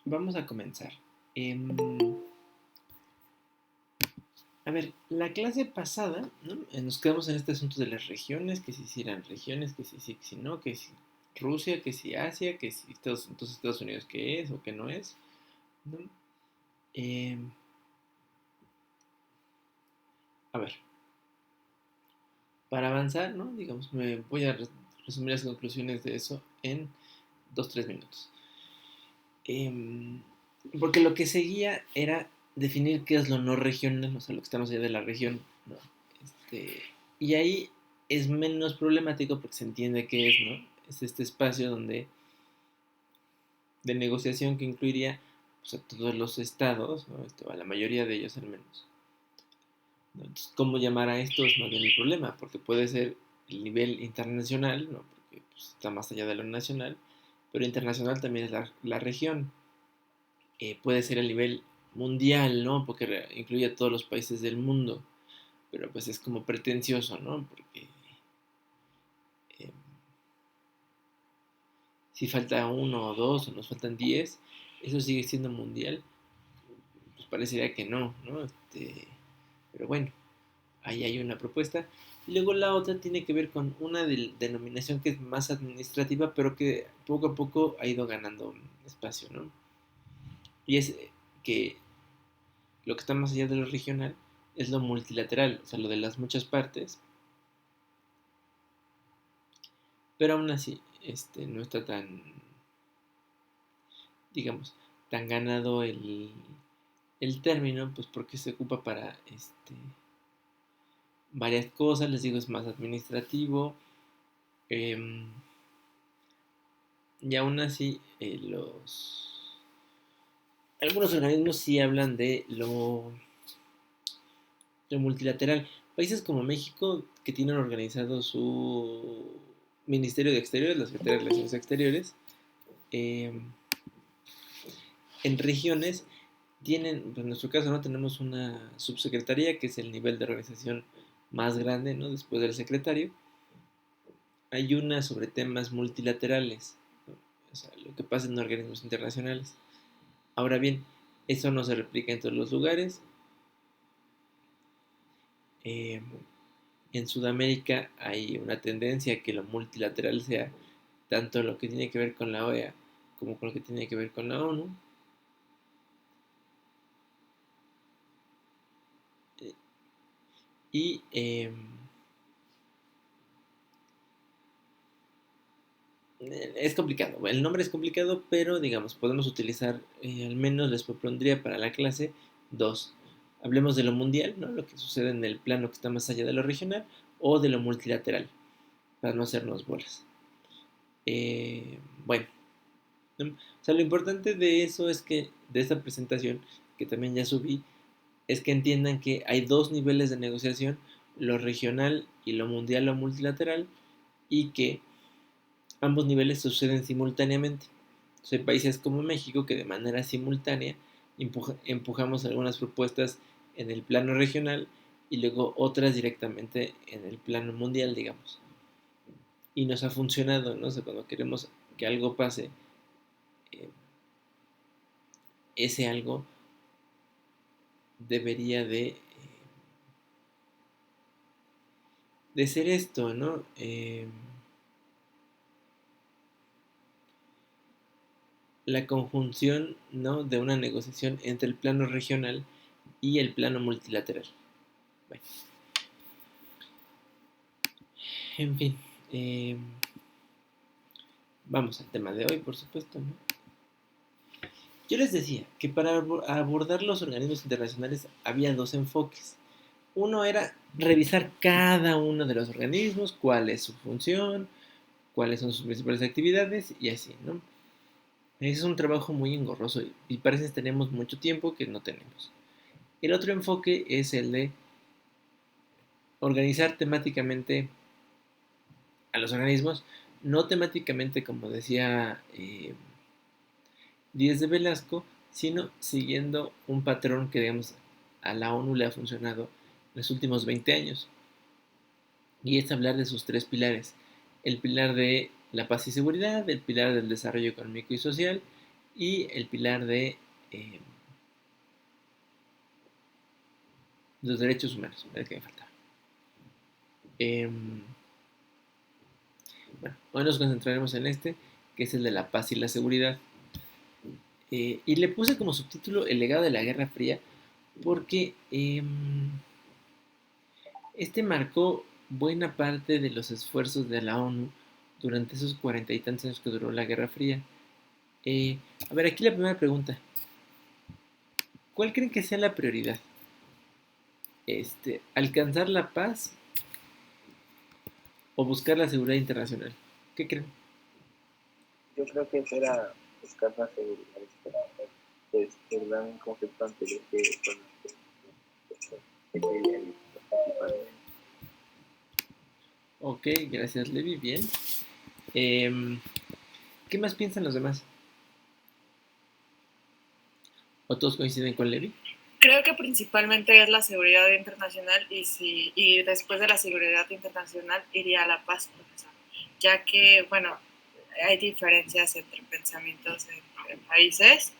Vamos a comenzar. A ver, la clase pasada, ¿no? Nos quedamos en este asunto de las regiones, que si eran regiones, que si sí, que si no, que si Rusia, que si Asia, que si Estados Unidos qué es o qué no es, ¿no? A ver, para avanzar, ¿no? Digamos, me voy a resumir las conclusiones de eso en 2-3 minutos. Porque lo que seguía era definir qué es lo no regional, o sea, lo que estamos allá de la región, ¿no? Y ahí es menos problemático porque se entiende qué es, ¿no? Es este espacio de negociación que incluiría pues, a todos los estados, ¿no? A la mayoría de ellos al menos. ¿No? Entonces, ¿cómo llamar a esto? Es más bien el problema, porque puede ser el nivel internacional, ¿no? Porque pues, está más allá de lo nacional, pero internacional también es la región. Puede ser el nivel mundial, ¿no? Porque incluye a todos los países del mundo, pero pues es como pretencioso, ¿no? Porque eh, si falta uno o dos o nos faltan 10, eso sigue siendo mundial, pues parecería que no, ¿no? Pero bueno, ahí hay una propuesta. Y luego la otra tiene que ver con una denominación que es más administrativa, pero que poco a poco ha ido ganando espacio, ¿no? Y es que lo que está más allá de lo regional es lo multilateral, o sea, lo de las muchas partes, pero aún así no está tan, digamos, tan ganado el término, pues porque se ocupa para varias cosas, les digo, es más administrativo, eh, y aún así algunos organismos sí hablan de lo multilateral. Países como México, que tienen organizado su Ministerio de Exteriores, la Secretaría de Relaciones Exteriores, eh, en regiones tienen, pues en nuestro caso, ¿no? Tenemos una subsecretaría, que es el nivel de organización más grande, ¿no? Después del secretario. Hay una sobre temas multilaterales, ¿no? O sea, lo que pasa en organismos internacionales. Ahora bien, eso no se replica en todos los lugares. Eh, en Sudamérica hay una tendencia a que lo multilateral sea tanto lo que tiene que ver con la OEA como con lo que tiene que ver con la ONU. Y es complicado. El nombre es complicado, pero digamos, podemos utilizar, al menos les propondría para la clase, dos. Hablemos de lo mundial, ¿no? Lo que sucede en el plano que está más allá de lo regional, o de lo multilateral, para no hacernos bolas. Bueno, ¿no? O sea, lo importante de eso es que, de esta presentación, que también ya subí, es que entiendan que hay dos niveles de negociación, lo regional y lo mundial o multilateral, y que ambos niveles suceden simultáneamente. Hay países como México que de manera simultánea empujamos algunas propuestas en el plano regional y luego otras directamente en el plano mundial, digamos. Y nos ha funcionado, ¿no? O sea, cuando queremos que algo pase, eh, ese algo debería de ser esto, ¿no? La conjunción, ¿no? De una negociación entre el plano regional y el plano multilateral. Bueno, en fin, vamos al tema de hoy, por supuesto, ¿no? Yo les decía que para abordar los organismos internacionales había dos enfoques. Uno era revisar cada uno de los organismos, cuál es su función, cuáles son sus principales actividades y así, ¿no? Ese es un trabajo muy engorroso y parece que tenemos mucho tiempo que no tenemos. El otro enfoque es el de organizar temáticamente a los organismos, no temáticamente como decía Díez de Velasco, sino siguiendo un patrón que, digamos, a la ONU le ha funcionado en los últimos 20 años. Y es hablar de sus tres pilares. El pilar de la paz y seguridad, el pilar del desarrollo económico y social y el pilar de los derechos humanos, el que me faltaba. Bueno, hoy nos concentraremos en este, que es el de la paz y la seguridad. Y le puse como subtítulo El legado de la Guerra Fría porque este marcó buena parte de los esfuerzos de la ONU durante esos 40 y tantos años que duró la Guerra Fría. A ver, aquí la primera pregunta. ¿Cuál creen que sea la prioridad? ¿Alcanzar la paz o buscar la seguridad internacional? ¿Qué creen? Yo creo que esa era buscar la seguridad, pues el gran concepto anterior que son principalmente. Ok, gracias Levi, bien. ¿Qué más piensan los demás? ¿O todos coinciden con Levi? Creo que principalmente es la seguridad internacional y después de la seguridad internacional iría a la paz, profesor, ya que, bueno, hay diferencias entre pensamientos entre países,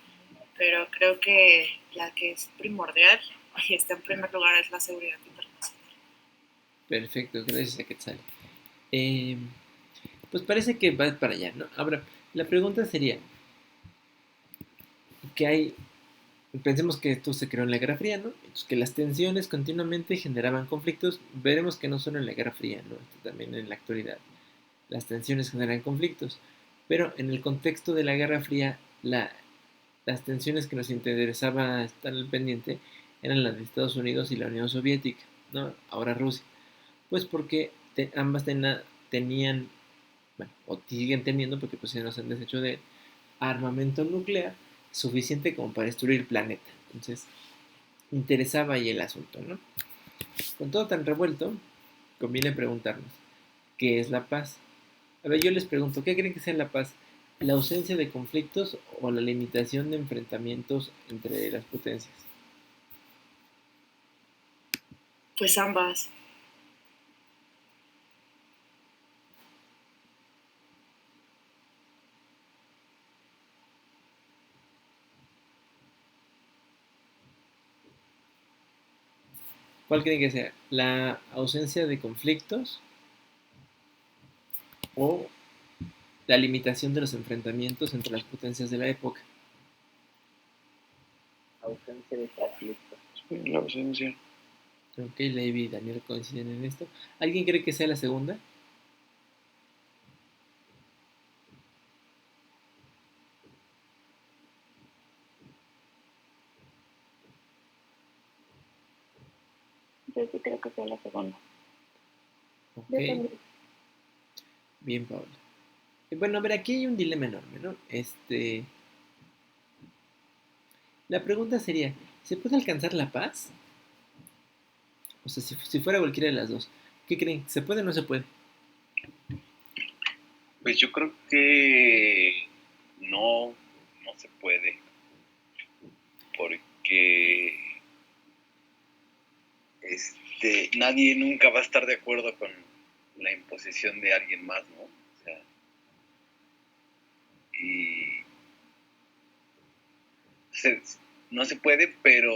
pero creo que la que es primordial y está en primer lugar es la seguridad internacional. Perfecto, gracias a Quetzal. Pues parece que va para allá, ¿no? Ahora, la pregunta sería, ¿qué hay? Pensemos que esto se creó en la Guerra Fría, ¿no? Entonces, que las tensiones continuamente generaban conflictos. Veremos que no solo en la Guerra Fría, ¿no? También en la actualidad. Las tensiones generan conflictos. Pero en el contexto de la Guerra Fría, las tensiones que nos interesaba estar al pendiente eran las de Estados Unidos y la Unión Soviética, ¿no? Ahora Rusia. Pues porque ambas tenían, bueno, o siguen teniendo, porque pues ya no se han deshecho de armamento nuclear suficiente como para destruir el planeta. Entonces, interesaba ahí el asunto, ¿no? Con todo tan revuelto, conviene preguntarnos, ¿qué es la paz? A ver, yo les pregunto, ¿qué creen que sea la paz? ¿La ausencia de conflictos o la limitación de enfrentamientos entre las potencias? Pues ambas. ¿Cuál creen que sea? ¿La ausencia de conflictos o la limitación de los enfrentamientos entre las potencias de la época? Ausencia de conflicto. La ausencia. Ok, Levi y Daniel coinciden en esto. ¿Alguien cree que sea la segunda? Yo sí creo que sea la segunda. Ok. Yo también. Bien, Paula. Bueno, a ver, aquí hay un dilema enorme, ¿no? La pregunta sería, ¿se puede alcanzar la paz? O sea, si fuera cualquiera de las dos, ¿qué creen? ¿Se puede o no se puede? Pues yo creo que no se puede. Porque nadie nunca va a estar de acuerdo con la imposición de alguien más, ¿no? O sea, y no se puede, pero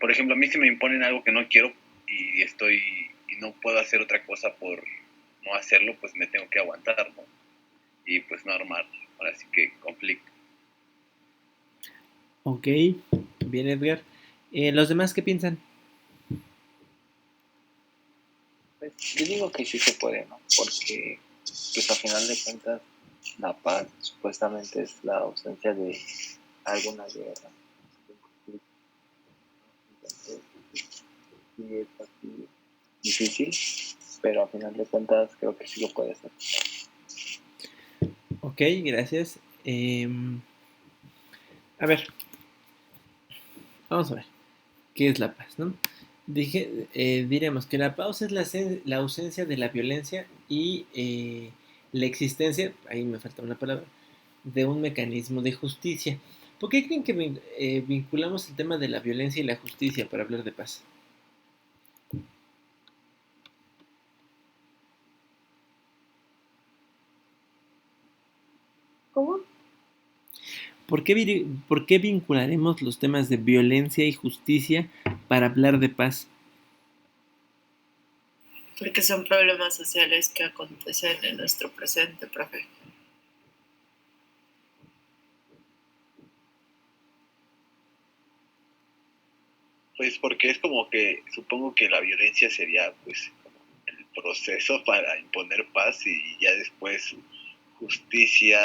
por ejemplo, a mí si me imponen algo que no quiero y no puedo hacer otra cosa por no hacerlo, pues me tengo que aguantar, ¿no? Y pues no armar, ahora sí que conflicto. Ok, bien Edgar. ¿Los demás qué piensan? Pues yo digo que sí se puede, ¿no? Porque pues a final de cuentas la paz supuestamente es la ausencia de alguna guerra, de un conflicto. Entonces sí es así difícil, pero a final de cuentas creo que sí lo puede hacer. Ok, gracias. A ver, vamos a ver. ¿Qué es la paz, no? Diremos que la paz es la ausencia de la violencia y la existencia, ahí me falta una palabra, de un mecanismo de justicia. ¿Por qué creen que vinculamos el tema de la violencia y la justicia para hablar de paz? ¿Cómo? ¿Por qué vincularemos los temas de violencia y justicia para hablar de paz? Porque son problemas sociales que acontecen en nuestro presente, profe. Pues porque es como que supongo que la violencia sería pues como el proceso para imponer paz y ya después justicia,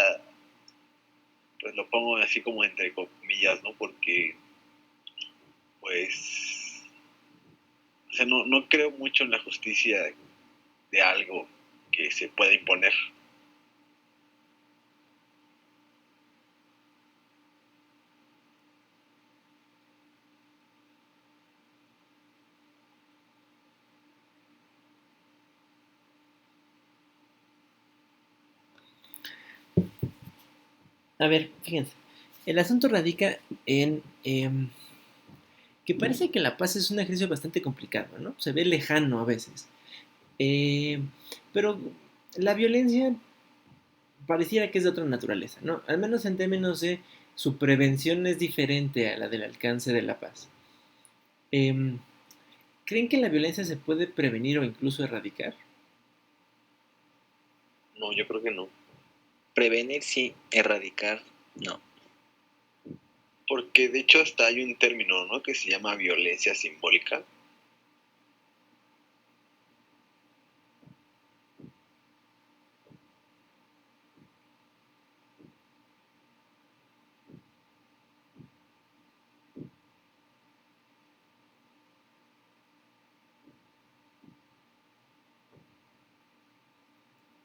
pues lo pongo así como entre comillas, ¿no? Porque pues, o sea, no creo mucho en la justicia de algo que se pueda imponer. A ver, fíjense, el asunto radica en que parece que la paz es un ejercicio bastante complicado, ¿no? Se ve lejano a veces. Eh, pero la violencia pareciera que es de otra naturaleza, ¿no? Al menos en términos de su prevención es diferente a la del alcance de la paz. Em, ¿Creen que la violencia se puede prevenir o incluso erradicar? No, yo creo que no. Prevenir sí, erradicar no. Porque de hecho hasta hay un término, ¿no? Que se llama violencia simbólica.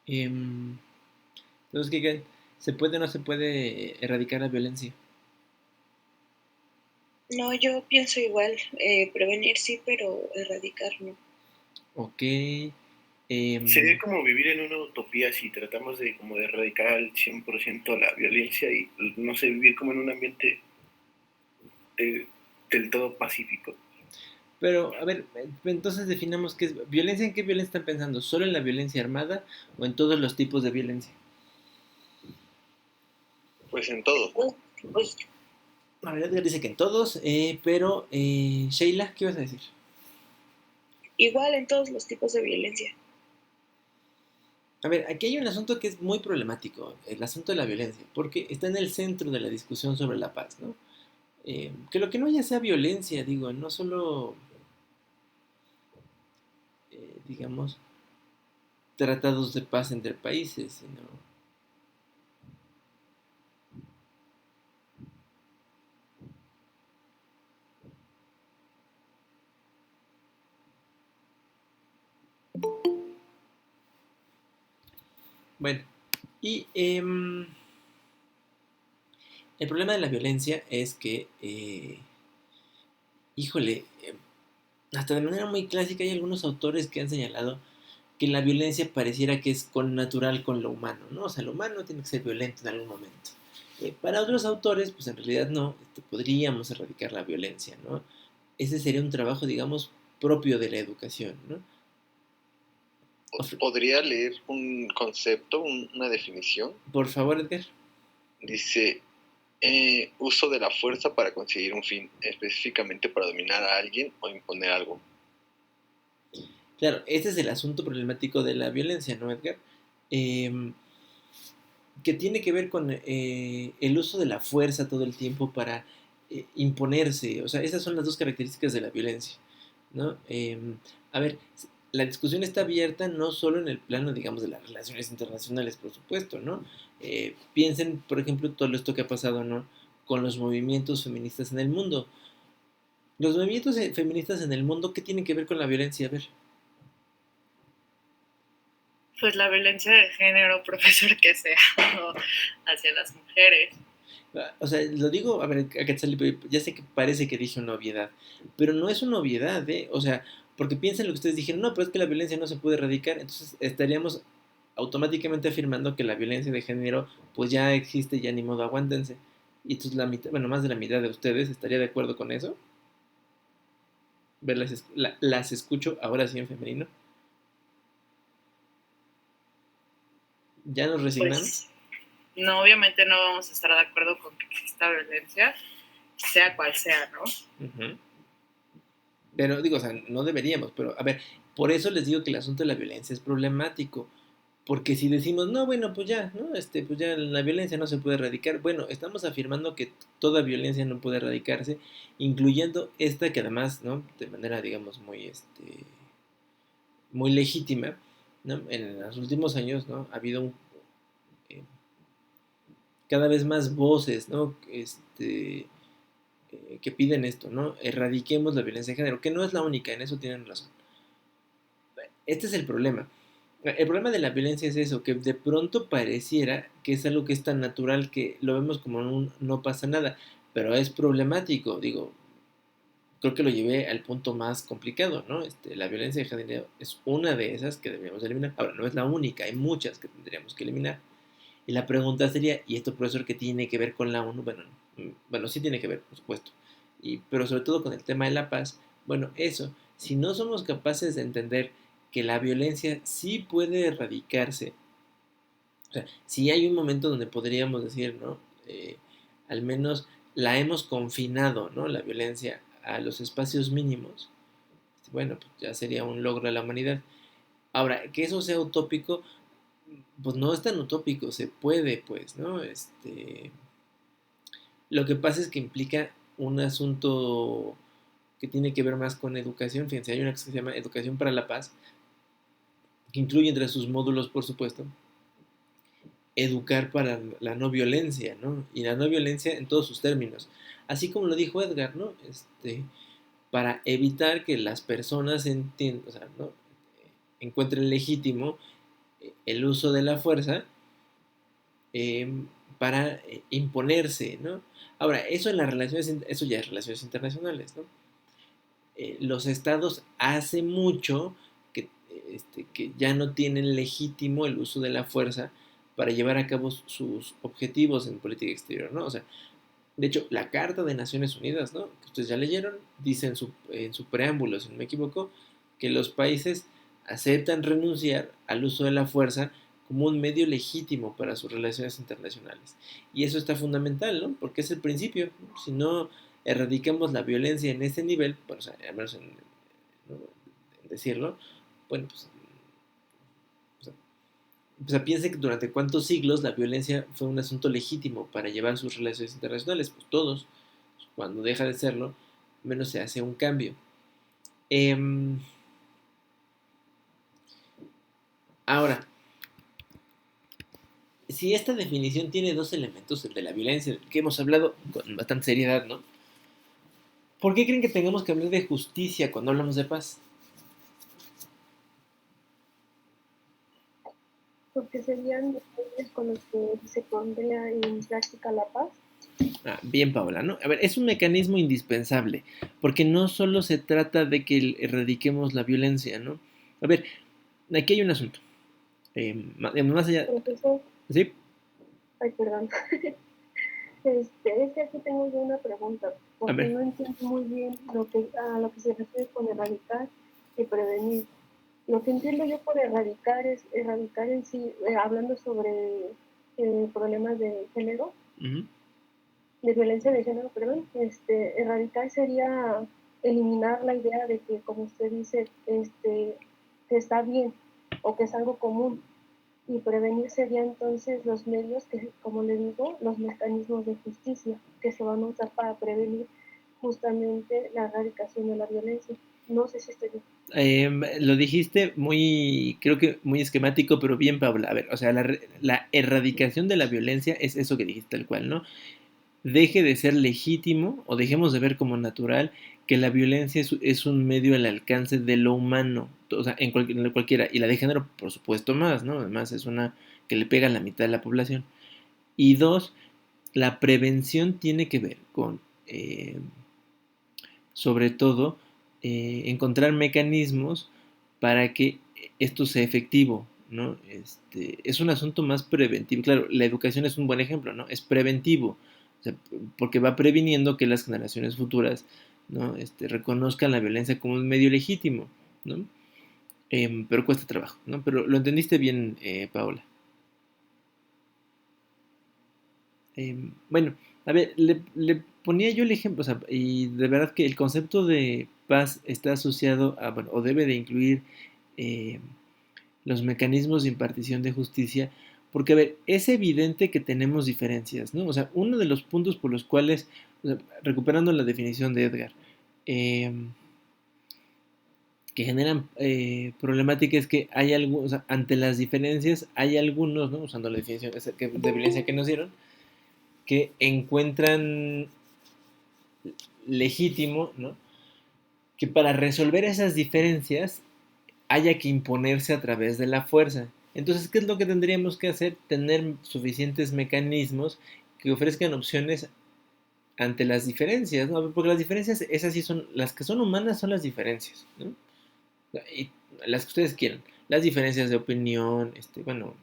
Em, entonces, ¿qué creen? ¿Se puede o no se puede erradicar la violencia? No, yo pienso igual. Prevenir sí, pero erradicar no. Ok. Sería como vivir en una utopía si tratamos de como de erradicar al 100% la violencia y, no sé, vivir como en un ambiente del todo pacífico. Pero, a ver, entonces definamos qué es violencia. ¿En qué violencia están pensando? ¿Solo en la violencia armada o en todos los tipos de violencia? Pues en todo, ¿no? Pues La verdad dice que en todos, pero Sheila, ¿qué vas a decir? igual en todos los tipos de violencia. A ver, aquí hay un asunto que es muy problemático, el asunto de la violencia, porque está en el centro de la discusión sobre la paz, ¿no? Que lo que no haya sea violencia, digo, no solo, digamos, tratados de paz entre países, sino... Bueno, y el problema de la violencia es que, híjole, hasta de manera muy clásica hay algunos autores que han señalado que la violencia pareciera que es connatural con lo humano, ¿no? O sea, lo humano tiene que ser violento en algún momento. Para otros autores, pues en realidad no, podríamos erradicar la violencia, ¿no? Ese sería un trabajo, digamos, propio de la educación, ¿no? Podría leer un concepto, una definición. Por favor, Edgar. Dice, uso de la fuerza para conseguir un fin, específicamente para dominar a alguien o imponer algo. Claro, ese es el asunto problemático de la violencia, ¿no, Edgar? Que tiene que ver con el uso de la fuerza todo el tiempo para imponerse. O sea, esas son las dos características de la violencia, ¿no? A ver, la discusión está abierta no solo en el plano, digamos, de las relaciones internacionales, por supuesto, ¿no? Piensen, por ejemplo, todo esto que ha pasado, ¿no? Con los movimientos feministas en el mundo. Los movimientos feministas en el mundo, ¿qué tienen que ver con la violencia? A ver. Pues la violencia de género, profesor, que sea hacia las mujeres. O sea, lo digo, a ver, a Quetzalí, ya sé que parece que dije una obviedad, pero no es una obviedad, ¿eh? O sea, porque piensen lo que ustedes dijeron, no, pero es que la violencia no se puede erradicar, entonces estaríamos automáticamente afirmando que la violencia de género, pues ya existe, ya ni modo, aguántense. Y entonces la mitad, bueno, más de la mitad de ustedes estaría de acuerdo con eso. Las escucho ahora sí en femenino. ¿Ya nos resignamos? Pues no, obviamente no vamos a estar de acuerdo con que exista violencia, sea cual sea, ¿no? Uh-huh. Pero digo, o sea, no deberíamos, pero a ver, por eso les digo que el asunto de la violencia es problemático, porque si decimos, no, bueno, pues ya, ¿no? Pues ya la violencia no se puede erradicar, bueno, estamos afirmando que toda violencia no puede erradicarse, incluyendo esta que además, ¿no? De manera, digamos, muy legítima, ¿no? En los últimos años, ¿no? Ha habido eh, cada vez más voces, ¿no? Que piden esto, ¿no? Erradiquemos la violencia de género, que no es la única, en eso tienen razón. Este es el problema. El problema de la violencia es eso, que de pronto pareciera que es algo que es tan natural que lo vemos como un no pasa nada, pero es problemático, digo, creo que lo llevé al punto más complicado, ¿no? La violencia de género es una de esas que deberíamos eliminar. Ahora, no es la única, hay muchas que tendríamos que eliminar. Y la pregunta sería, ¿y esto, profesor, qué tiene que ver con la ONU? Bueno, sí tiene que ver, por supuesto. Pero sobre todo con el tema de la paz. Bueno, eso, si no somos capaces de entender que la violencia sí puede erradicarse, o sea, si hay un momento donde podríamos decir, ¿no? Al menos la hemos confinado, ¿no? La violencia a los espacios mínimos. Bueno, pues ya sería un logro de la humanidad. Ahora, que eso sea utópico, pues no es tan utópico, se puede, pues, ¿no? Lo que pasa es que implica un asunto que tiene que ver más con educación. Fíjense, hay una que se llama Educación para la Paz, que incluye entre sus módulos, por supuesto, educar para la no violencia, ¿no? Y la no violencia en todos sus términos. Así como lo dijo Edgar, ¿no? Para evitar que las personas entiendan, o sea, ¿no? Encuentren legítimo el uso de la fuerza eh, para imponerse, ¿no? Ahora, eso en las relaciones, eso ya es relaciones internacionales, ¿no? Los estados hace mucho que ya no tienen legítimo el uso de la fuerza para llevar a cabo sus objetivos en política exterior, ¿no? O sea, de hecho, la Carta de Naciones Unidas, ¿no? Que ustedes ya leyeron, dice en su preámbulo, si no me equivoco, que los países aceptan renunciar al uso de la fuerza como un medio legítimo para sus relaciones internacionales. Y eso está fundamental, ¿no? Porque es el principio, ¿no? Si no erradicamos la violencia en ese nivel, bueno, o sea, al menos ¿no? en decirlo, bueno, pues, o sea, piense que durante cuántos siglos la violencia fue un asunto legítimo para llevar sus relaciones internacionales, pues todos, cuando deja de serlo, menos se hace un cambio. Ahora, si esta definición tiene dos elementos, el de la violencia, que hemos hablado con bastante seriedad, ¿no? ¿Por qué creen que tengamos que hablar de justicia cuando hablamos de paz? Porque serían los medios con los que se pondría en práctica la paz. Bien, Paola, ¿no? A ver, es un mecanismo indispensable, porque no solo se trata de que erradiquemos la violencia, ¿no? A ver, aquí hay un asunto. Más allá... Profesor. ¿Sí? Ay, perdón. Es que aquí tengo yo una pregunta, porque no entiendo muy bien a lo que se refiere con erradicar y prevenir. Lo que entiendo yo por erradicar es erradicar en sí, hablando sobre problemas de género, de violencia de género, perdón, erradicar sería eliminar la idea de que, como usted dice, que está bien o que es algo común. Y prevenir sería entonces los medios que, como le digo, los mecanismos de justicia que se van a usar para prevenir justamente la erradicación de la violencia. No sé si estoy bien. Lo dijiste creo que muy esquemático, pero bien, Paula. A ver, o sea, la erradicación de la violencia es eso que dijiste tal cual, ¿no? Deje de ser legítimo o dejemos de ver como natural que la violencia es un medio al alcance de lo humano, o sea, en cualquiera, y la de género, por supuesto, más, ¿no? Además, es una que le pega a la mitad de la población. Y dos, la prevención tiene que ver con, sobre todo, encontrar mecanismos para que esto sea efectivo, ¿no? Es un asunto más preventivo. Claro, la educación es un buen ejemplo, ¿no? Es preventivo, o sea, porque va previniendo que las generaciones futuras, ¿no? Reconozcan la violencia como un medio legítimo, ¿no? Pero cuesta trabajo, ¿no? Pero lo entendiste bien, Paola. Bueno, a ver, le ponía yo el ejemplo, o sea, y de verdad que el concepto de paz está asociado a, bueno, o debe de incluir eh, los mecanismos de impartición de justicia, porque, a ver, es evidente que tenemos diferencias, ¿no? O sea, uno de los puntos por los cuales, o sea, recuperando la definición de Edgar, eh, que generan problemática es que hay algunos, o sea, ante las diferencias hay algunos, ¿no? Usando la definición de violencia que nos dieron, que encuentran legítimo, ¿no? Que para resolver esas diferencias haya que imponerse a través de la fuerza. Entonces, ¿qué es lo que tendríamos que hacer? Tener suficientes mecanismos que ofrezcan opciones ante las diferencias, ¿no? Porque las diferencias, esas sí son, las que son humanas son las diferencias, ¿no? Y las que ustedes quieran. Las diferencias de opinión, bueno,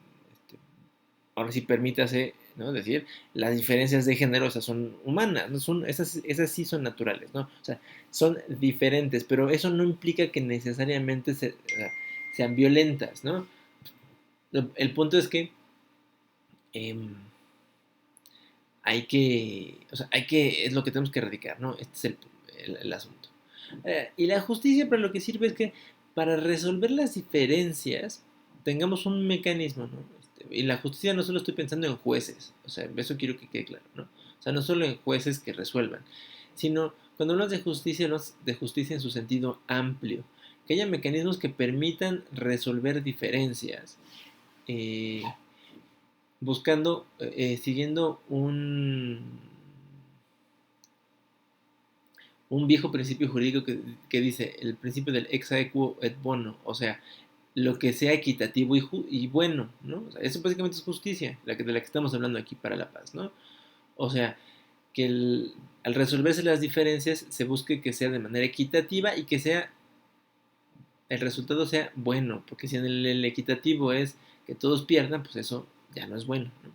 ahora sí permítase, ¿no? Decir, las diferencias de género, esas son humanas, ¿no? Esas sí son naturales, ¿no? O sea, son diferentes, pero eso no implica que necesariamente o sea, sean violentas, ¿no? El punto es que eh, es lo que tenemos que erradicar, ¿no? Este es el asunto. Y la justicia para lo que sirve es que para resolver las diferencias tengamos un mecanismo, ¿no? Y la justicia no solo estoy pensando en jueces, o sea, eso quiero que quede claro, ¿no? O sea, no solo en jueces que resuelvan, sino cuando hablamos de justicia en su sentido amplio, que haya mecanismos que permitan resolver diferencias, eh, siguiendo un viejo principio jurídico que dice el principio del ex aequo et bono, o sea, lo que sea equitativo y bueno, ¿no? O sea, eso básicamente es justicia, de la que estamos hablando aquí para la paz, ¿no? O sea, que al resolverse las diferencias se busque que sea de manera equitativa y que el resultado sea bueno, porque si en el equitativo es que todos pierdan, pues eso ya no es bueno, ¿no?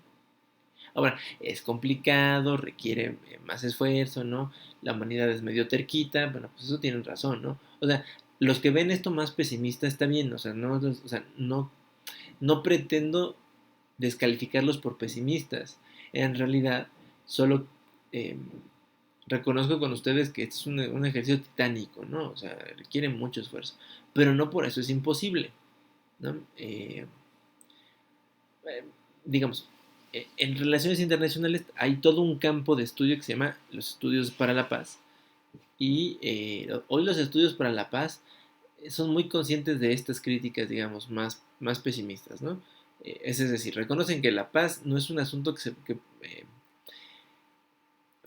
Ahora, es complicado, requiere más esfuerzo, ¿no? La humanidad es medio terquita, bueno, pues eso tienen razón, ¿no? O sea, los que ven esto más pesimista está bien, o sea, no pretendo descalificarlos por pesimistas. En realidad, solo eh, reconozco con ustedes que este es un ejercicio titánico, ¿no? O sea, requiere mucho esfuerzo, pero no por eso es imposible, ¿no? Digamos, en relaciones internacionales hay todo un campo de estudio que se llama los estudios para la paz. Y hoy los estudios para la paz son muy conscientes de estas críticas, digamos, más pesimistas, ¿no? Es decir, reconocen que la paz no es un asunto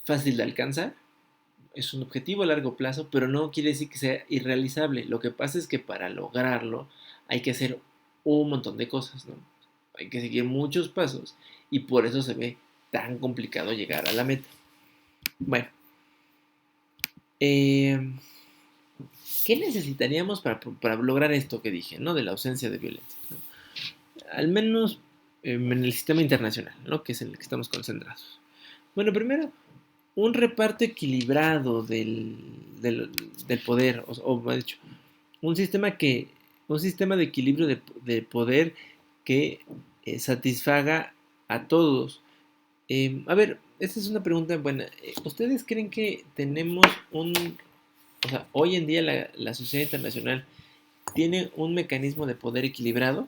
fácil de alcanzar, es un objetivo a largo plazo, pero no quiere decir que sea irrealizable. Lo que pasa es que para lograrlo hay que hacer un montón de cosas, ¿no? Hay que seguir muchos pasos y por eso se ve tan complicado llegar a la meta. Bueno, ¿qué necesitaríamos para lograr esto que dije, ¿no? De la ausencia de violencia, ¿no? Al menos en el sistema internacional, ¿no? Que es en el que estamos concentrados. Bueno, primero, un reparto equilibrado del poder, o más dicho, un sistema de equilibrio de poder que satisfaga a todos. A ver, esta es una pregunta buena. ¿Ustedes creen que tenemos o sea, hoy en día la sociedad internacional tiene un mecanismo de poder equilibrado?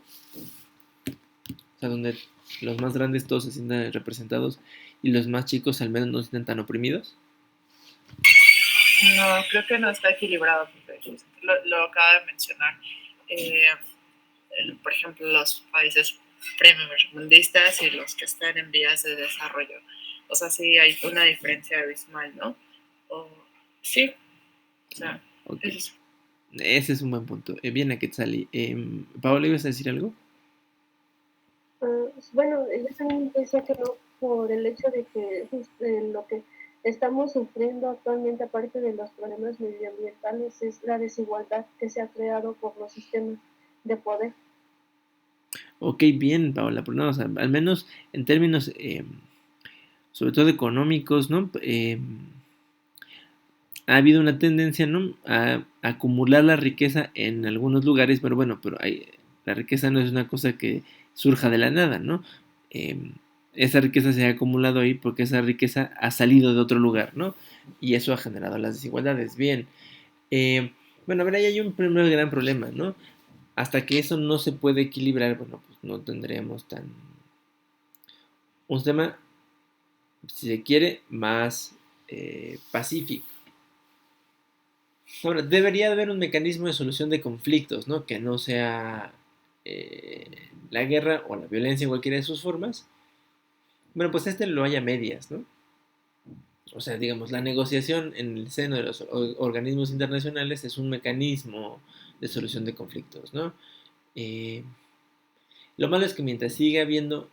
O sea, donde los más grandes todos se sientan representados y los más chicos al menos no se sientan tan oprimidos. No, creo que no está equilibrado. Lo acaba de mencionar. Por ejemplo, los países primermundistas y los que están en vías de desarrollo. O sea, sí hay una diferencia abismal, ¿no? Sí. O sea, okay. Ese es un buen punto. Bien, Quetzali. Paola, ¿ibas a decir algo? Bueno, yo también decía que no, por el hecho de que lo que estamos sufriendo actualmente, aparte de los problemas medioambientales, es la desigualdad que se ha creado por los sistemas de poder. Ok, bien, Paola, pero no, o sea, al menos en términos, sobre todo económicos, ¿no? Ha habido una tendencia, ¿no? A acumular la riqueza en algunos lugares, pero la riqueza no es una cosa que surja de la nada, ¿no? esa riqueza se ha acumulado ahí porque esa riqueza ha salido de otro lugar, ¿no? Y eso ha generado las desigualdades. Bien. Bueno, a ver, ahí hay un primer gran problema, ¿no? Hasta que eso no se puede equilibrar, bueno, pues no tendremos un sistema, si se quiere, más pacífico. Ahora, debería haber un mecanismo de solución de conflictos, ¿no? Que no sea la guerra o la violencia en cualquiera de sus formas. Bueno, pues lo hay a medias, ¿no? O sea, digamos, la negociación en el seno de los organismos internacionales es un mecanismo de solución de conflictos, ¿no? Eh, lo malo es que mientras siga habiendo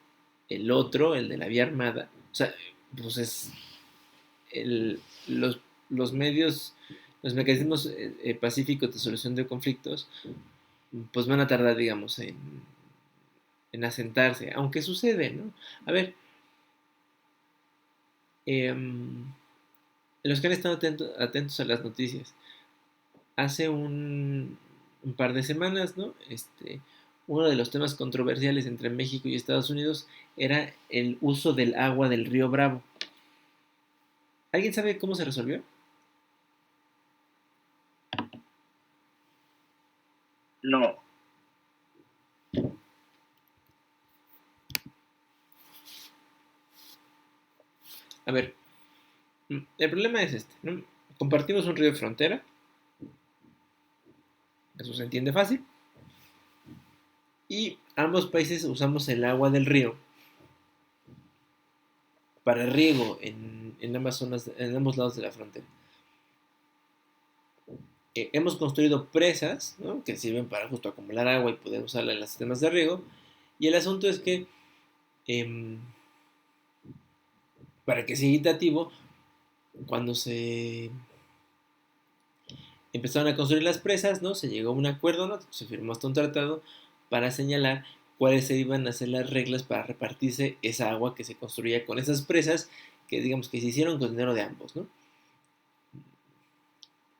el otro, el de la vía armada, o sea, pues es el, los medios, los mecanismos pacíficos de solución de conflictos, pues van a tardar, digamos, en asentarse, aunque sucede, ¿no? A ver, los que han estado atentos a las noticias, hace un par de semanas, ¿no? Uno de los temas controversiales entre México y Estados Unidos era el uso del agua del río Bravo. ¿Alguien sabe cómo se resolvió? No. A ver, el problema es ¿no? Compartimos un río de frontera, eso se entiende fácil, y ambos países usamos el agua del río para riego en ambas zonas, en ambos lados de la frontera. Hemos construido presas, ¿no? Que sirven para justo acumular agua y poder usarla en los sistemas de riego. Y el asunto es que para que sea equitativo, cuando se empezaron a construir las presas, ¿no? Se llegó a un acuerdo, ¿no? Se firmó hasta un tratado para señalar cuáles se iban a ser las reglas para repartirse esa agua que se construía con esas presas, que digamos que se hicieron con dinero de ambos, ¿no?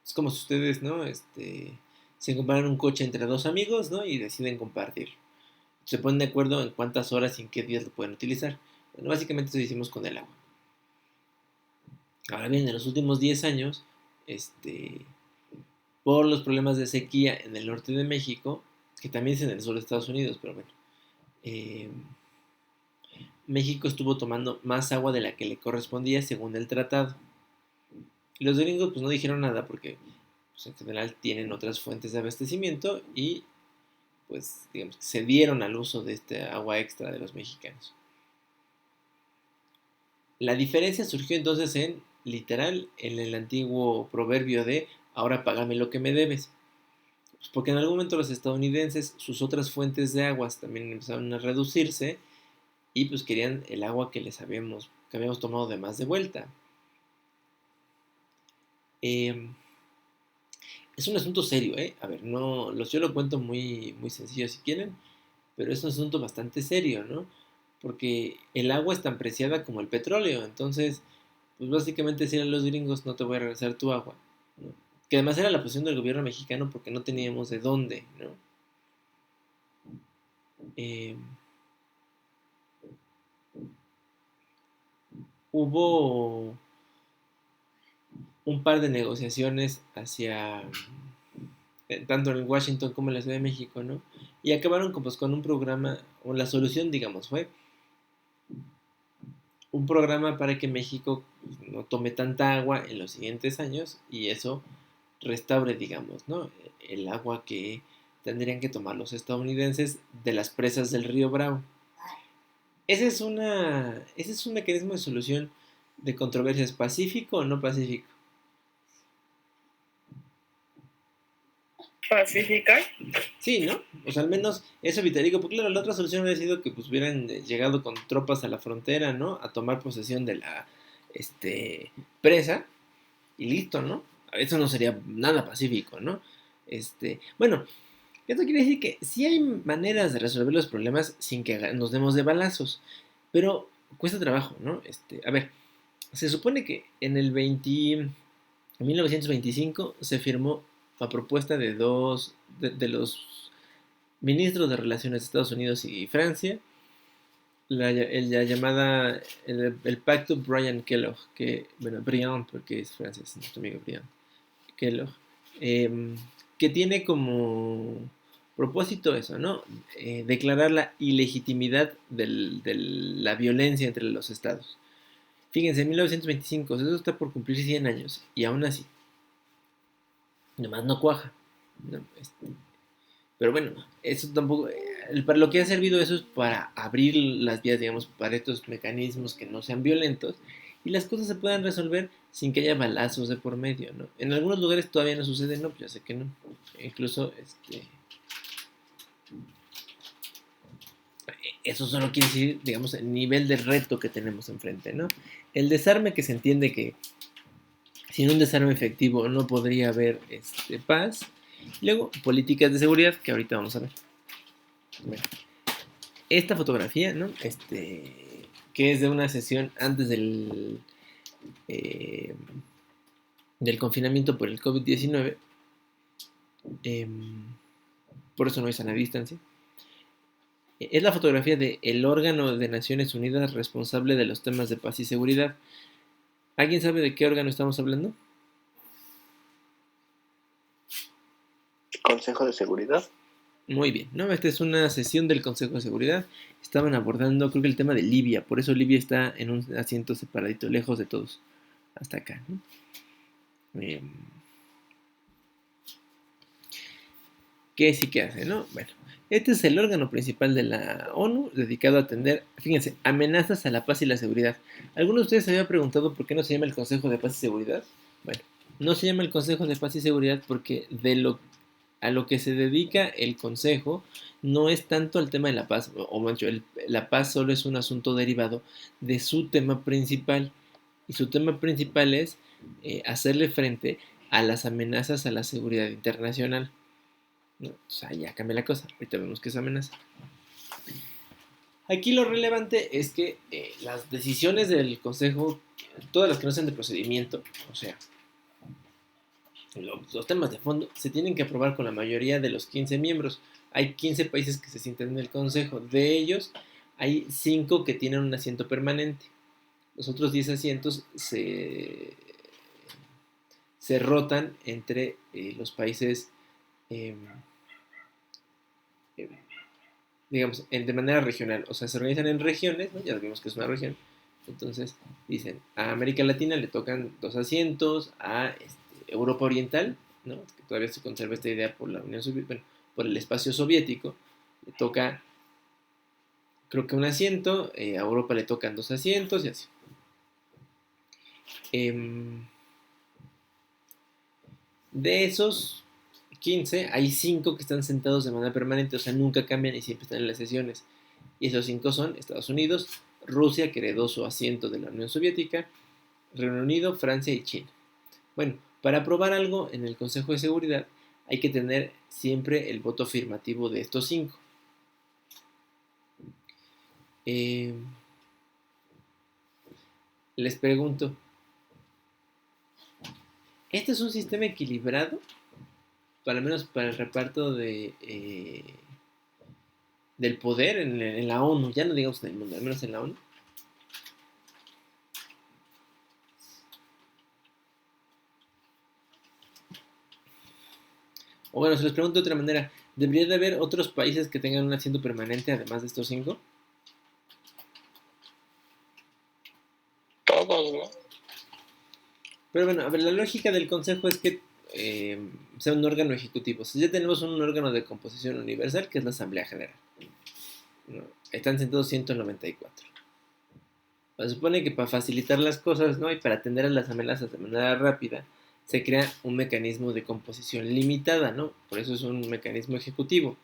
Es como si ustedes, ¿no? Se comparan un coche entre dos amigos, ¿no? Y deciden compartir. Se ponen de acuerdo en cuántas horas y en qué días lo pueden utilizar. Bueno, básicamente eso hicimos con el agua. Ahora bien, en los últimos 10 años, por los problemas de sequía en el norte de México, que también es en el sur de Estados Unidos, pero bueno, México estuvo tomando más agua de la que le correspondía según el tratado. Y los gringos pues no dijeron nada porque pues, en general tienen otras fuentes de abastecimiento y pues digamos que se dieron al uso de este agua extra de los mexicanos. La diferencia surgió entonces literal, en el antiguo proverbio de ahora págame lo que me debes. Pues porque en algún momento los estadounidenses, sus otras fuentes de aguas también empezaron a reducirse y pues querían el agua que habíamos tomado de más de vuelta. Es un asunto serio, ¿eh? A ver, no, yo lo cuento muy, muy sencillo si quieren, pero es un asunto bastante serio, ¿no? Porque el agua es tan preciada como el petróleo, entonces, pues básicamente decir a los gringos no te voy a regresar tu agua, ¿no? Que además era la posición del gobierno mexicano porque no teníamos de dónde, ¿no? Hubo un par de negociaciones tanto en Washington como en la Ciudad de México, ¿no? Y acabaron con un programa, o la solución, digamos, fue un programa para que México no tome tanta agua en los siguientes años y eso restaure, digamos, ¿no? El agua que tendrían que tomar los estadounidenses de las presas del río Bravo. Ese es un mecanismo de solución de controversias, ¿pacífico o no pacífico? ¿Pacífica? Sí, ¿no? O sea, al menos eso evitaría, porque claro, la otra solución hubiera sido que pues hubieran llegado con tropas a la frontera, ¿no? A tomar posesión de la presa y listo, ¿no? Eso no sería nada pacífico, ¿no? Bueno, esto quiere decir que sí hay maneras de resolver los problemas sin que nos demos de balazos, pero cuesta trabajo, ¿no? A ver, se supone que en 1925 se firmó a propuesta de de los ministros de Relaciones de Estados Unidos y Francia, la llamada, el pacto Briand-Kellogg, que, bueno, Briand, porque es francés, nuestro amigo Briand Kellogg, que tiene como propósito eso, ¿no? Declarar la ilegitimidad de la violencia entre los estados. Fíjense, en 1925, eso está por cumplir 100 años, y aún así, nomás no cuaja, ¿no? Pero bueno, eso tampoco, para lo que ha servido eso es para abrir las vías, digamos, para estos mecanismos que no sean violentos y las cosas se puedan resolver sin que haya balazos de por medio, ¿no? En algunos lugares todavía no sucede, no, pues ya sé que no. Incluso, eso solo quiere decir, digamos, el nivel de reto que tenemos enfrente, ¿no? El desarme, que se entiende que sin un desarme efectivo no podría haber paz. Y luego, políticas de seguridad, que ahorita vamos a ver. Bueno, esta fotografía, ¿no? Que es de una sesión antes del confinamiento por el COVID-19. Por eso no hay sana distancia. Es la fotografía del órgano de Naciones Unidas responsable de los temas de paz y seguridad. ¿Alguien sabe de qué órgano estamos hablando? ¿Consejo de Seguridad? Muy bien, ¿no? Esta es una sesión del Consejo de Seguridad. Estaban abordando, creo que el tema de Libia. Por eso Libia está en un asiento separadito, lejos de todos. Hasta acá, ¿no? ¿Qué sí que hace, no? Bueno, este es el órgano principal de la ONU dedicado a atender, fíjense, amenazas a la paz y la seguridad. ¿Alguno de ustedes se había preguntado por qué no se llama el Consejo de Paz y Seguridad? Bueno, no se llama el Consejo de Paz y Seguridad porque a lo que se dedica el Consejo no es tanto el tema de la paz, o más bien, la paz solo es un asunto derivado de su tema principal. Y su tema principal es hacerle frente a las amenazas a la seguridad internacional. ¿No? O sea, ya cambia la cosa. Ahorita vemos que es amenaza. Aquí lo relevante es que las decisiones del Consejo, todas las que no sean de procedimiento, o sea, los temas de fondo, se tienen que aprobar con la mayoría de los 15 miembros. Hay 15 países que se sientan en el Consejo. De ellos, hay 5 que tienen un asiento permanente. Los otros 10 asientos se rotan entre los países, digamos, de manera regional. O sea, se organizan en regiones, ¿no? Ya vimos que es una región. Entonces, dicen, a América Latina le tocan 2 asientos, a Europa Oriental, ¿no? Que todavía se conserva esta idea por la Unión Soviética, bueno, por el espacio soviético, le toca, creo que un asiento, a Europa le tocan 2 asientos y así. De esos 15, hay 5 que están sentados de manera permanente, o sea, nunca cambian y siempre están en las sesiones. Y esos 5 son Estados Unidos, Rusia, que heredó su asiento de la Unión Soviética, Reino Unido, Francia y China. Bueno, para aprobar algo en el Consejo de Seguridad hay que tener siempre el voto afirmativo de estos 5. Les pregunto, ¿este es un sistema equilibrado? Para menos para el reparto del poder en la ONU, ya no digamos en el mundo, al menos en la ONU. O bueno, se les pregunto de otra manera, ¿debería de haber otros países que tengan un asiento permanente además de estos 5? Todos, ¿no? Pero bueno, a ver, la lógica del Consejo es que sea un órgano ejecutivo. Si ya tenemos un órgano de composición universal, que es la Asamblea General. ¿No? Están sentados 194. Se supone que para facilitar las cosas, ¿no? Y para atender a las amenazas de manera rápida, se crea un mecanismo de composición limitada, ¿no? Por eso es un mecanismo ejecutivo.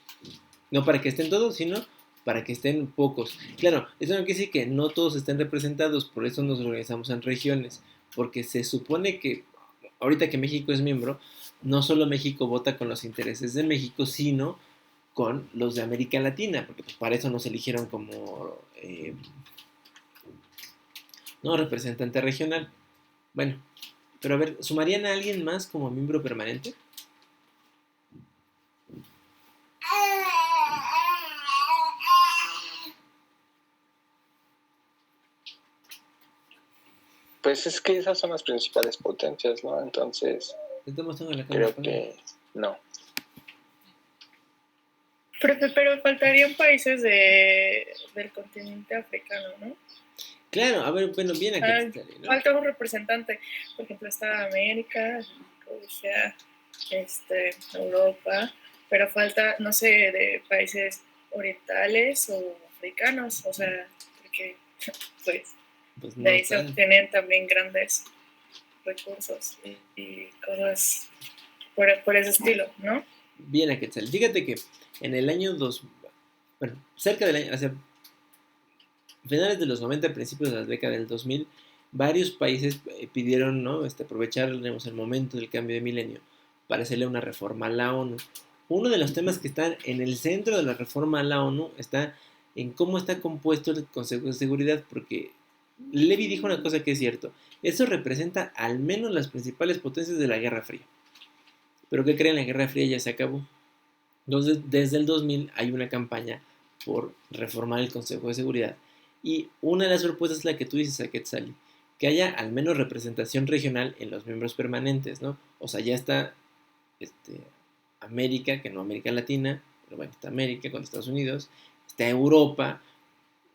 No para que estén todos, sino para que estén pocos. Claro, eso no quiere decir que no todos estén representados, por eso nos organizamos en regiones, porque se supone que ahorita que México es miembro, no solo México vota con los intereses de México, sino con los de América Latina, porque pues, para eso nos eligieron como no representante regional. Bueno, pero a ver, ¿sumarían a alguien más como miembro permanente? Pues es que esas son las principales potencias, ¿no? Entonces, creo que no. Pero faltarían países del continente africano, ¿no? Claro, a ver, bueno, bien aquí ¿no? Falta un representante. Por ejemplo, está América, Rusia, Europa, pero falta, no sé, de países orientales o africanos, o sea, porque pues no de ahí se obtienen también grandes recursos y cosas por ese estilo, ¿no? Bien, Aquetzal. Fíjate que en el año cerca del año, hacia finales de los 90, principios de la década del 2000, varios países pidieron, ¿no? Aprovechar, digamos, el momento del cambio de milenio para hacerle una reforma a la ONU. Uno de los temas que están en el centro de la reforma a la ONU está en cómo está compuesto el Consejo de Seguridad, porque Levy dijo una cosa que es cierto. Eso representa al menos las principales potencias de la Guerra Fría. Pero ¿qué creen? La Guerra Fría ya se acabó. Entonces, desde el 2000 hay una campaña por reformar el Consejo de Seguridad. Y una de las propuestas es la que tú dices, Aquetzali, que haya al menos representación regional en los miembros permanentes, ¿no? O sea, ya está América, que no América Latina, pero bueno, está América con Estados Unidos, está Europa,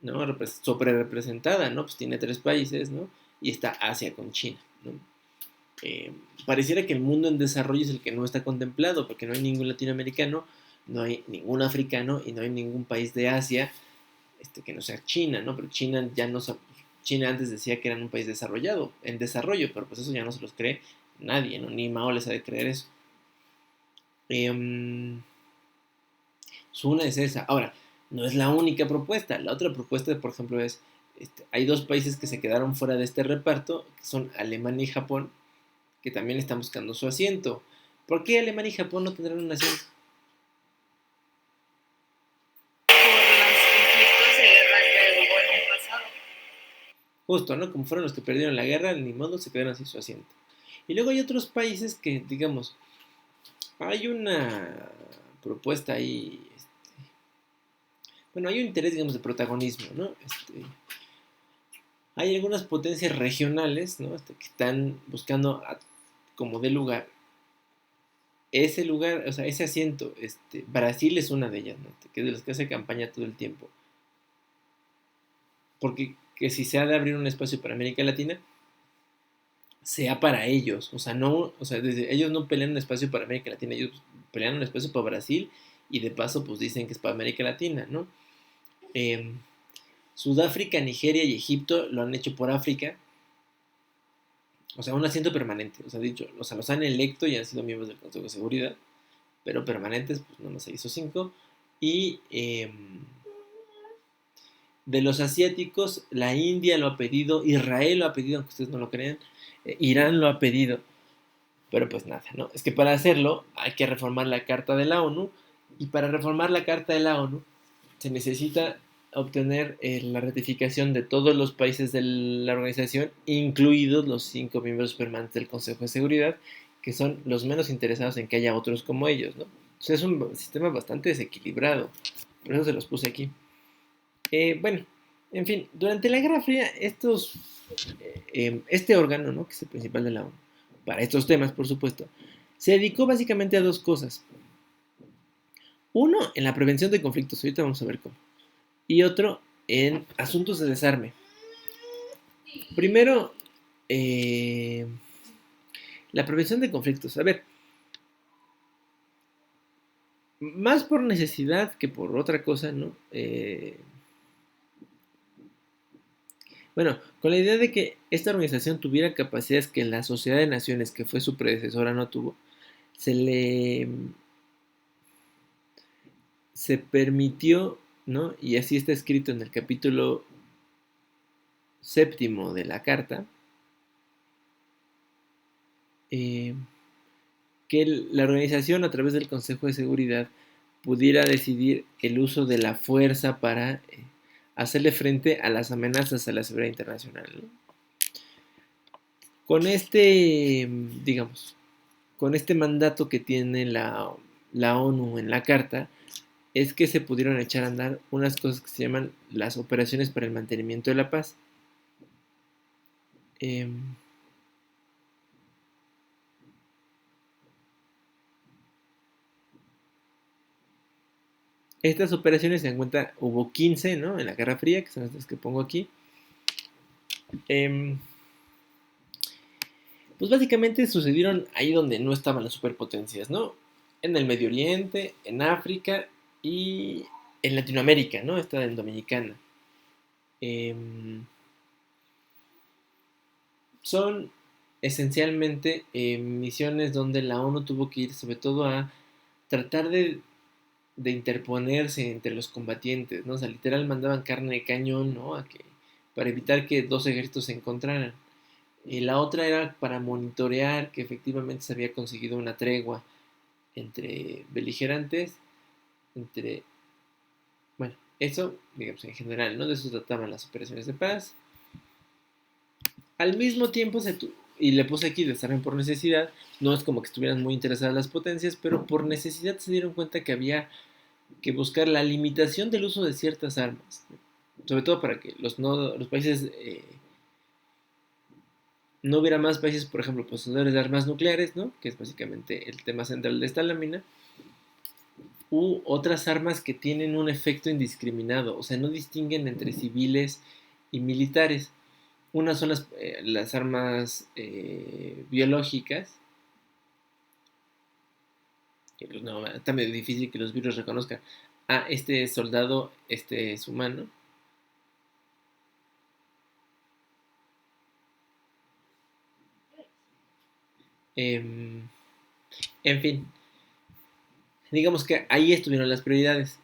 ¿no? Sobre representada, ¿no? Pues tiene 3 países, ¿no? Y está Asia con China, ¿no? Pareciera que el mundo en desarrollo es el que no está contemplado, porque no hay ningún latinoamericano, no hay ningún africano y no hay ningún país de Asia que no sea China, ¿no? Pero China ya no... China antes decía que eran un país desarrollado, en desarrollo, pero pues eso ya no se los cree nadie, ¿no? Ni Mao les ha de creer eso. Una es esa. Ahora, no es la única propuesta. La otra propuesta, por ejemplo, es... hay 2 países que se quedaron fuera de este reparto, que son Alemania y Japón, que también están buscando su asiento. ¿Por qué Alemania y Japón no tendrán un asiento? Justo, ¿no? Como fueron los que perdieron la guerra, ni modo se quedaron sin su asiento. Y luego hay otros países que, digamos, hay una propuesta ahí, bueno, hay un interés, digamos, de protagonismo, ¿no? Hay algunas potencias regionales, ¿no? Que están buscando como de lugar ese lugar, o sea, ese asiento. Brasil es una de ellas, ¿no? Que es de las que hace campaña todo el tiempo. Porque que si se ha de abrir un espacio para América Latina, sea para ellos. O sea, no, o sea, ellos no pelean un espacio para América Latina, ellos pelean un espacio para Brasil y de paso pues dicen que es para América Latina, ¿no? Sudáfrica, Nigeria y Egipto lo han hecho por África. O sea, un asiento permanente. O sea, los han electo y han sido miembros del Consejo de Seguridad, pero permanentes, pues nada más se hizo 5. Y de los asiáticos, la India lo ha pedido, Israel lo ha pedido, aunque ustedes no lo crean, Irán lo ha pedido, pero pues nada, ¿no? Es que para hacerlo hay que reformar la Carta de la ONU, y para reformar la Carta de la ONU se necesita obtener la ratificación de todos los países de la organización, incluidos los 5 miembros permanentes del Consejo de Seguridad, que son los menos interesados en que haya otros como ellos, ¿no? O sea, es un sistema bastante desequilibrado, por eso se los puse aquí. Bueno, en fin, durante la Guerra Fría, este órgano, ¿no? Que es el principal de la ONU, para estos temas, por supuesto, se dedicó básicamente a 2 cosas. Uno, en la prevención de conflictos, ahorita vamos a ver cómo. Y otro, en asuntos de desarme. Primero, la prevención de conflictos. A ver, más por necesidad que por otra cosa, ¿no? Bueno, con la idea de que esta organización tuviera capacidades que la Sociedad de Naciones, que fue su predecesora, no tuvo, se permitió, ¿no? Y así está escrito en el capítulo 7 de la carta, que la organización a través del Consejo de Seguridad pudiera decidir el uso de la fuerza para hacerle frente a las amenazas a la seguridad internacional, ¿no? Con digamos, con este mandato que tiene la ONU en la carta, es que se pudieron echar a andar unas cosas que se llaman las operaciones para el mantenimiento de la paz. Estas operaciones se dan cuenta, hubo 15, ¿no? En la Guerra Fría, que son estas que pongo aquí. Pues básicamente sucedieron ahí donde no estaban las superpotencias, ¿no? En el Medio Oriente, en África y en Latinoamérica, ¿no? Esta en Dominicana. Son esencialmente misiones donde la ONU tuvo que ir sobre todo a tratar de interponerse entre los combatientes, ¿no? O sea, literal mandaban carne de cañón, ¿no? Para evitar que dos ejércitos se encontraran. Y la otra era para monitorear que efectivamente se había conseguido una tregua entre beligerantes, bueno, eso, digamos, en general, ¿no? De eso trataban las operaciones de paz. Al mismo tiempo y le puse aquí desarrollo por necesidad, no es como que estuvieran muy interesadas las potencias, pero por necesidad se dieron cuenta que había que buscar la limitación del uso de ciertas armas, sobre todo para que los países no hubiera más países, por ejemplo, poseedores de armas nucleares, ¿no? Que es básicamente el tema central de esta lámina, u otras armas que tienen un efecto indiscriminado, o sea, no distinguen entre civiles y militares. Unas son las armas biológicas. No, está medio difícil que los virus reconozcan. Este es soldado, este es humano. En fin, digamos que ahí estuvieron las prioridades.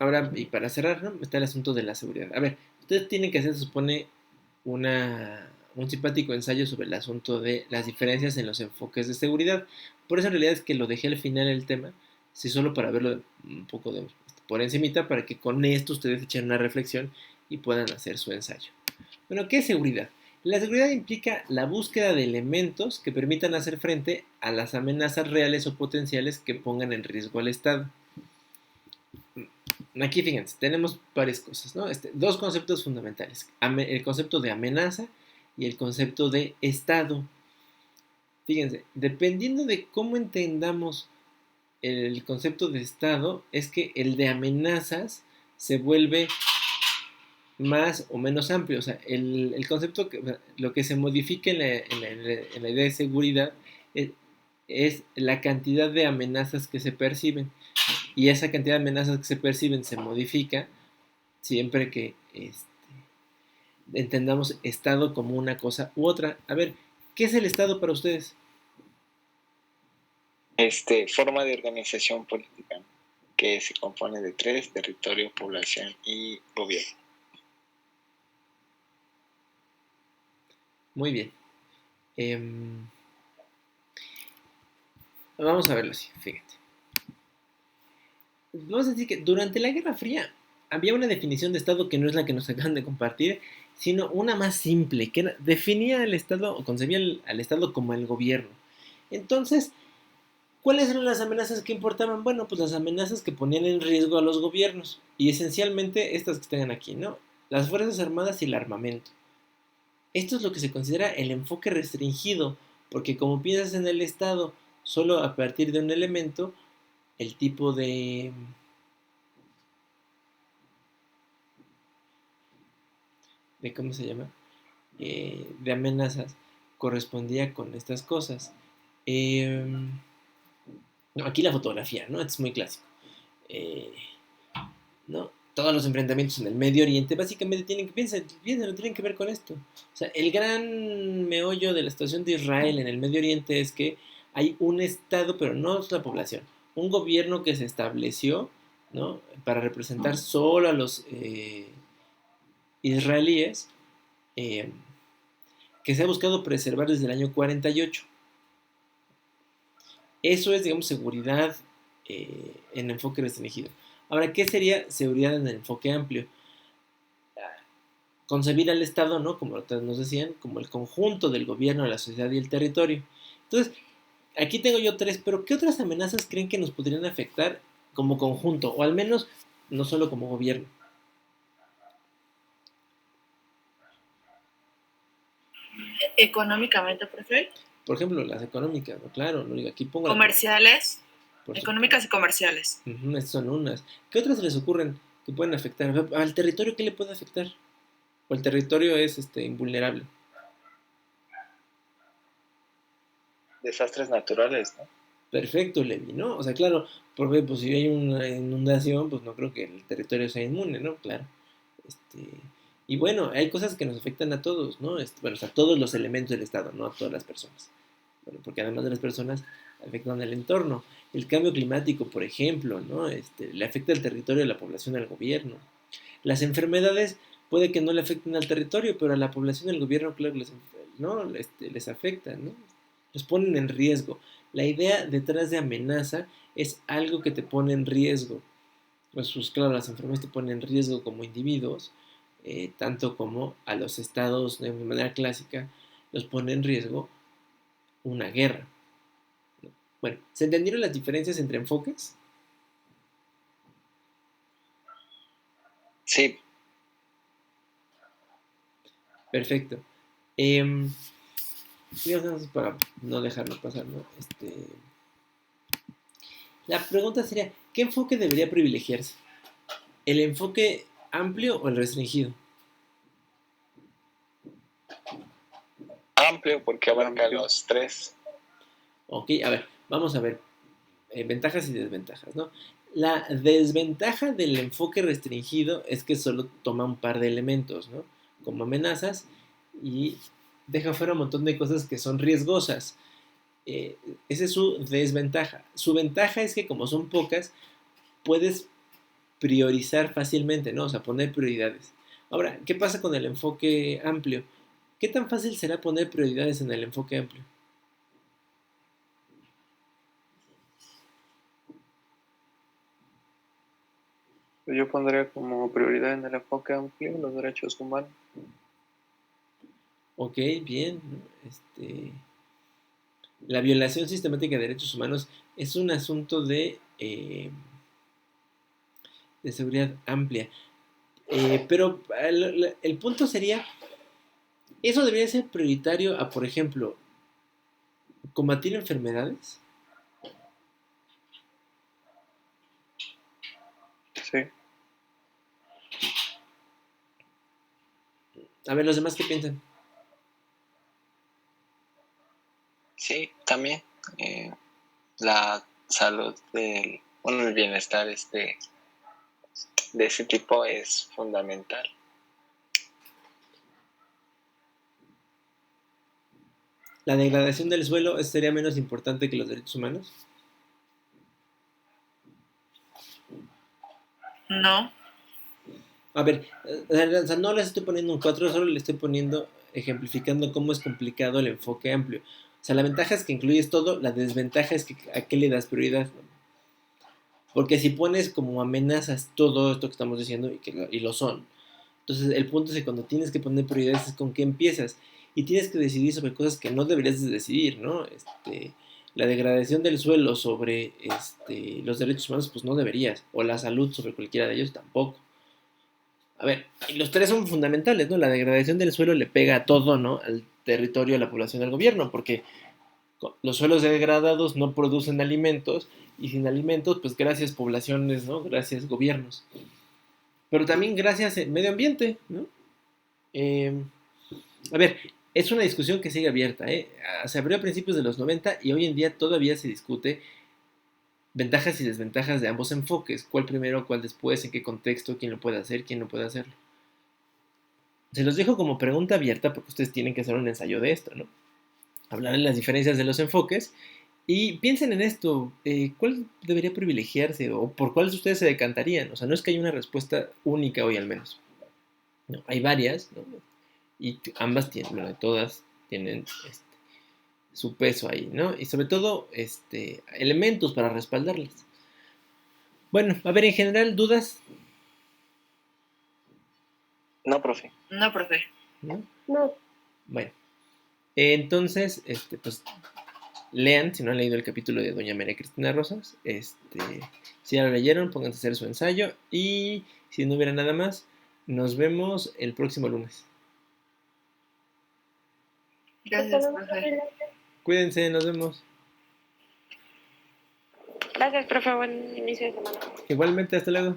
Ahora, y para cerrar, ¿no? Está el asunto de la seguridad. A ver, ustedes tienen que hacer, se supone, un simpático ensayo sobre el asunto de las diferencias en los enfoques de seguridad. Por eso en realidad es que lo dejé al final el tema, sí, solo para verlo un poco por encimita, para que con esto ustedes echen una reflexión y puedan hacer su ensayo. Bueno, ¿qué es seguridad? La seguridad implica la búsqueda de elementos que permitan hacer frente a las amenazas reales o potenciales que pongan en riesgo al Estado. Aquí fíjense, tenemos varias cosas, ¿no? Dos conceptos fundamentales, el concepto de amenaza y el concepto de Estado. Fíjense, dependiendo de cómo entendamos el concepto de Estado, es que el de amenazas se vuelve más o menos amplio. O sea, el concepto, lo que se modifica en la idea de seguridad es la cantidad de amenazas que se perciben. Y esa cantidad de amenazas que se perciben se modifica siempre que entendamos Estado como una cosa u otra. A ver, ¿qué es el Estado para ustedes? Forma de organización política que se compone de 3: territorio, población y gobierno. Muy bien. Vamos a verlo así, fíjate. Vamos a decir que durante la Guerra Fría había una definición de Estado que no es la que nos acaban de compartir, sino una más simple, que definía al Estado o concebía al Estado como el gobierno. Entonces, ¿cuáles eran las amenazas que importaban? Bueno, pues las amenazas que ponían en riesgo a los gobiernos. Y esencialmente estas que están aquí, ¿no? Las Fuerzas Armadas y el armamento. Esto es lo que se considera el enfoque restringido, porque como piensas en el Estado solo a partir de un elemento, el tipo de ¿cómo se llama? De amenazas correspondía con estas cosas. No, aquí la fotografía, ¿no? Este es muy clásico. ¿No? Todos los enfrentamientos en el Medio Oriente básicamente piensen, tienen que ver con esto. O sea, el gran meollo de la situación de Israel en el Medio Oriente es que hay un Estado, pero no es la población, un gobierno que se estableció, ¿no? Para representar solo a los israelíes, que se ha buscado preservar desde el año 48. Eso es, digamos, seguridad en enfoque restringido. Ahora, ¿qué sería seguridad en el enfoque amplio? Concebir al Estado, ¿no? Como nos decían, como el conjunto del gobierno, de la sociedad y el territorio. Entonces, aquí tengo yo 3, pero ¿qué otras amenazas creen que nos podrían afectar como conjunto? O al menos, no solo como gobierno. económicamente, profe. Por ejemplo, las económicas, ¿no? Claro, no digo, aquí pongo... Comerciales, económicas y comerciales. Estas son unas. ¿Qué otras se les ocurren que pueden afectar? ¿Al territorio qué le puede afectar? ¿O el territorio es invulnerable? Desastres naturales, ¿no? Perfecto, Levi, ¿no? O sea, claro, porque pues si hay una inundación, pues no creo que el territorio sea inmune, ¿no? Claro. Y bueno, hay cosas que nos afectan a todos, ¿no? Bueno, o sea, a todos los elementos del Estado, no a todas las personas. Bueno, porque además de las personas, afectan al entorno. El cambio climático, por ejemplo, ¿no? Le afecta al territorio, a la población, al gobierno. Las enfermedades puede que no le afecten al territorio, pero a la población, al gobierno, claro, les afecta, ¿no? Los ponen en riesgo. La idea detrás de amenaza es algo que te pone en riesgo. Pues claro, las enfermedades te ponen en riesgo como individuos, tanto como a los estados de manera clásica los pone en riesgo una guerra. Bueno, ¿se entendieron las diferencias entre enfoques? Sí. Perfecto. Para no dejarlo pasar, ¿no? La pregunta sería, ¿qué enfoque debería privilegiarse? ¿El enfoque amplio o el restringido? Amplio, porque abarca los tres. Ok, a ver, vamos a ver. Ventajas y desventajas, ¿no? La desventaja del enfoque restringido es que solo toma un par de elementos, ¿no? Como amenazas y deja fuera un montón de cosas que son riesgosas. Esa es su desventaja. Su ventaja es que como son pocas, puedes priorizar fácilmente, ¿no? O sea, poner prioridades. Ahora, ¿qué pasa con el enfoque amplio? ¿Qué tan fácil será poner prioridades en el enfoque amplio? Yo pondría como prioridad en el enfoque amplio los derechos humanos. Ok, bien. La violación sistemática de derechos humanos es un asunto de seguridad amplia. Pero el punto sería, ¿eso debería ser prioritario a, por ejemplo, combatir enfermedades? Sí. A ver, los demás, ¿qué piensan? Sí, también. La salud el bienestar de ese tipo es fundamental. ¿La degradación del suelo sería menos importante que los derechos humanos? No. A ver, o sea, no les estoy poniendo un 4, solo le estoy ejemplificando cómo es complicado el enfoque amplio. O sea, la ventaja es que incluyes todo, la desventaja es que a qué le das prioridad. Porque si pones como amenazas todo esto que estamos diciendo, y lo son, entonces el punto es que cuando tienes que poner prioridades es con qué empiezas. Y tienes que decidir sobre cosas que no deberías de decidir, ¿no? La degradación del suelo sobre los derechos humanos, pues no deberías. O la salud sobre cualquiera de ellos tampoco. A ver, y los tres son fundamentales, ¿no? La degradación del suelo le pega a todo, ¿no? Al territorio, a la población, al gobierno, porque los suelos degradados no producen alimentos y sin alimentos, pues gracias poblaciones, ¿no? Gracias gobiernos. Pero también gracias medio ambiente, ¿no? A ver, es una discusión que sigue abierta, ¿eh? Se abrió a principios de los 90 y hoy en día todavía se discute ventajas y desventajas de ambos enfoques, cuál primero, cuál después, en qué contexto, quién lo puede hacer, quién no puede hacerlo. Se los dejo como pregunta abierta porque ustedes tienen que hacer un ensayo de esto, ¿no? Hablar de las diferencias de los enfoques y piensen en esto, ¿cuál debería privilegiarse o por cuál ustedes se decantarían? O sea, no es que haya una respuesta única hoy al menos. No, hay varias, ¿no? Y ambas tienen, bueno, todas tienen su peso ahí, ¿no? Y sobre todo, elementos para respaldarlas. Bueno, a ver, en general, ¿dudas? No, profe. No, profe. ¿No? No. Bueno, entonces, pues lean, si no han leído el capítulo de Doña María Cristina Rosas, si ya lo leyeron, pónganse a hacer su ensayo y si no hubiera nada más, nos vemos el próximo lunes. Gracias, Hasta luego, profe. Cuídense, nos vemos. Gracias, profe. Buen inicio de semana. Igualmente, hasta luego.